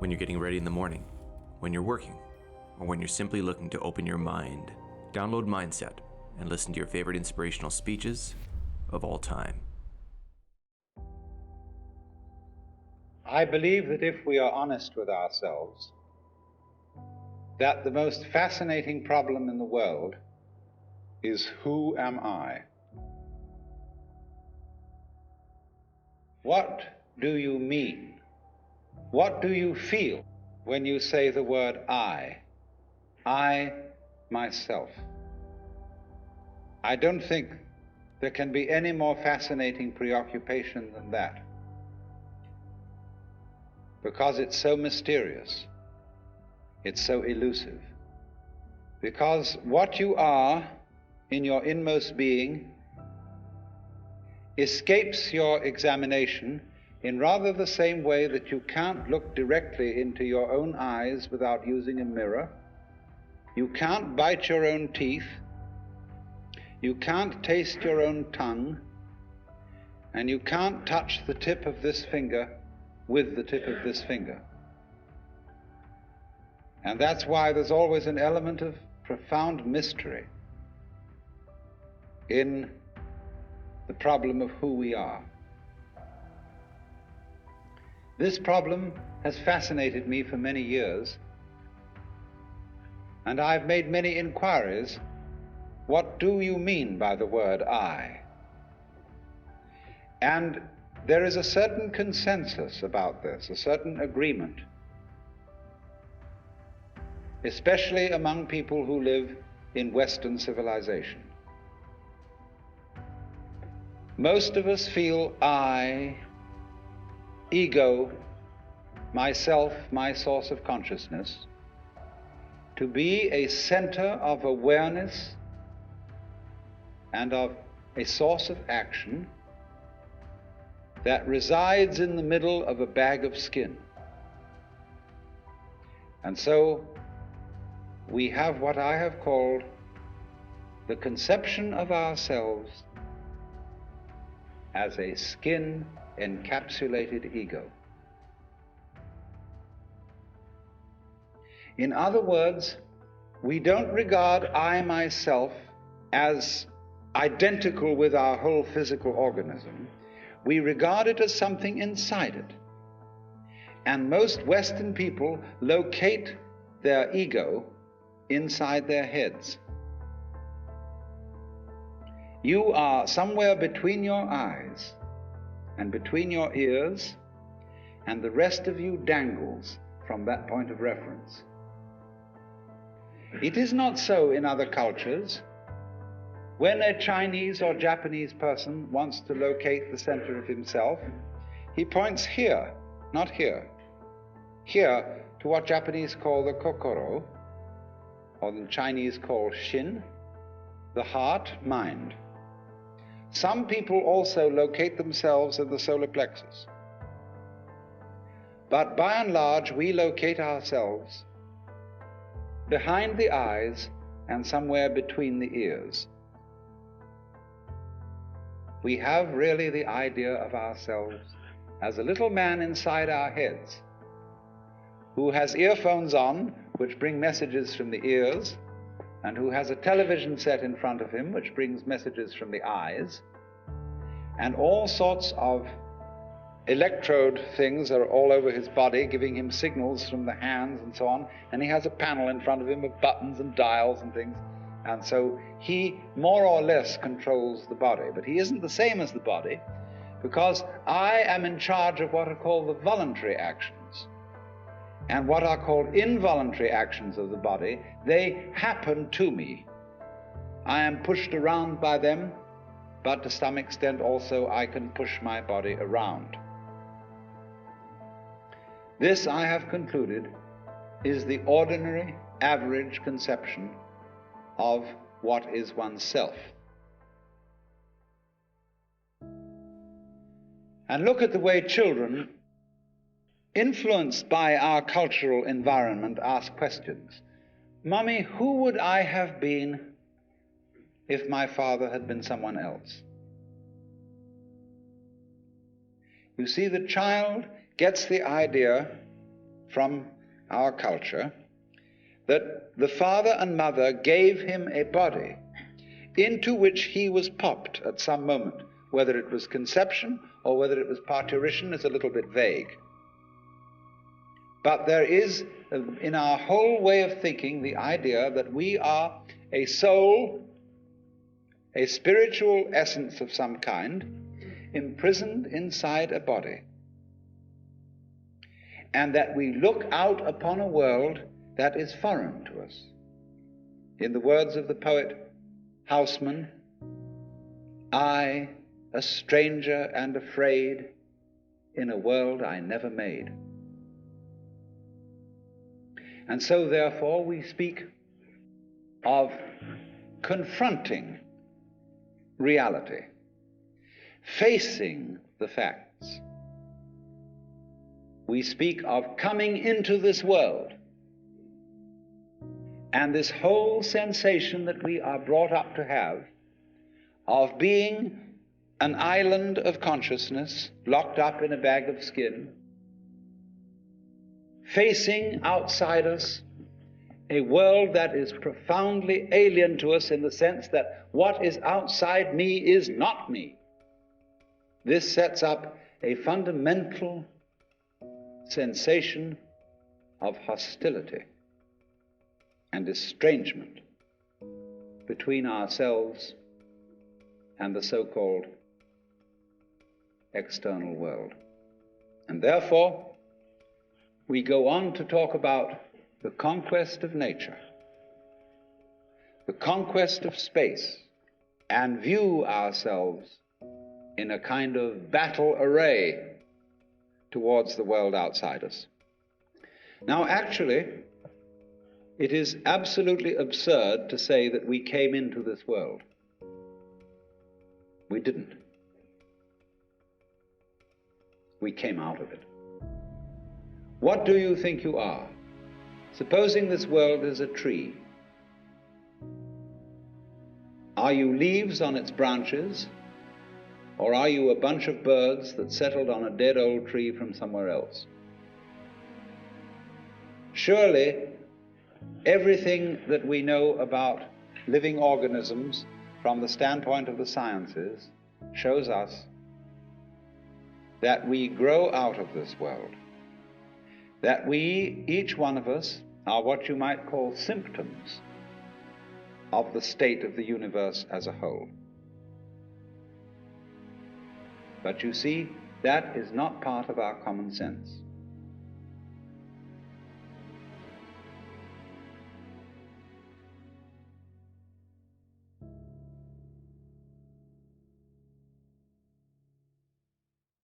when you're getting ready in the morning, when you're working, or when you're simply looking to open your mind. Download Mindset and listen to your favorite inspirational speeches of all time. I believe that if we are honest with ourselves, that the most fascinating problem in the world is, who am I? What do you mean? What do you feel when you say the word I? I, myself. I don't think there can be any more fascinating preoccupation than that, because it's so mysterious, it's so elusive. Because what you are in your inmost being escapes your examination in rather the same way that you can't look directly into your own eyes without using a mirror. You can't bite your own teeth. You can't taste your own tongue. And you can't touch the tip of this finger with the tip of this finger. And that's why there's always an element of profound mystery in the problem of who we are. This problem has fascinated me for many years, and I've made many inquiries. What do you mean by the word I? And there is a certain consensus about this, a certain agreement, especially among people who live in Western civilization. Most of us feel I, ego, myself, my source of consciousness, to be a center of awareness and of a source of action that resides in the middle of a bag of skin. And so we have what I have called the conception of ourselves as a skin-encapsulated ego. In other words, we don't regard I, myself, as identical with our whole physical organism. We regard it as something inside it. And most Western people locate their ego inside their heads. You are somewhere between your eyes and between your ears, and the rest of you dangles from that point of reference. It is not so in other cultures. When a Chinese or Japanese person wants to locate the center of himself, he points here, not here. Here to what Japanese call the kokoro, or the Chinese call shin, the heart, mind. Some people also locate themselves in the solar plexus. But by and large, we locate ourselves behind the eyes and somewhere between the ears. We have really the idea of ourselves as a little man inside our heads who has earphones on which bring messages from the ears, and who has a television set in front of him which brings messages from the eyes, and all sorts of electrode things are all over his body giving him signals from the hands and so on, and he has a panel in front of him of buttons and dials and things, and so he more or less controls the body. But he isn't the same as the body, because I am in charge of what are called the voluntary actions. And what are called involuntary actions of the body, they happen to me. I am pushed around by them, but to some extent also I can push my body around. This, I have concluded, is the ordinary, average conception of what is oneself. And look at the way children, influenced by our cultural environment, ask questions. Mommy, who would I have been if my father had been someone else? You see, the child gets the idea from our culture that the father and mother gave him a body into which he was popped at some moment. Whether it was conception or whether it was parturition is a little bit vague. But there is, in our whole way of thinking, the idea that we are a soul, a spiritual essence of some kind, imprisoned inside a body, and that we look out upon a world that is foreign to us. In the words of the poet Houseman, I, a stranger and afraid, in a world I never made. And so, therefore, we speak of confronting reality, facing the facts. We speak of coming into this world, and this whole sensation that we are brought up to have of being an island of consciousness locked up in a bag of skin, facing outside us a world that is profoundly alien to us in the sense that what is outside me is not me. This sets up a fundamental sensation of hostility and estrangement between ourselves and the so-called external world. And therefore, we go on to talk about the conquest of nature, the conquest of space, and view ourselves in a kind of battle array towards the world outside us. Now, actually, it is absolutely absurd to say that we came into this world. We didn't. We came out of it. What do you think you are? Supposing this world is a tree. Are you leaves on its branches, or are you a bunch of birds that settled on a dead old tree from somewhere else? Surely, everything that we know about living organisms from the standpoint of the sciences shows us that we grow out of this world, that we, each one of us, are what you might call symptoms of the state of the universe as a whole. But you see, that is not part of our common sense.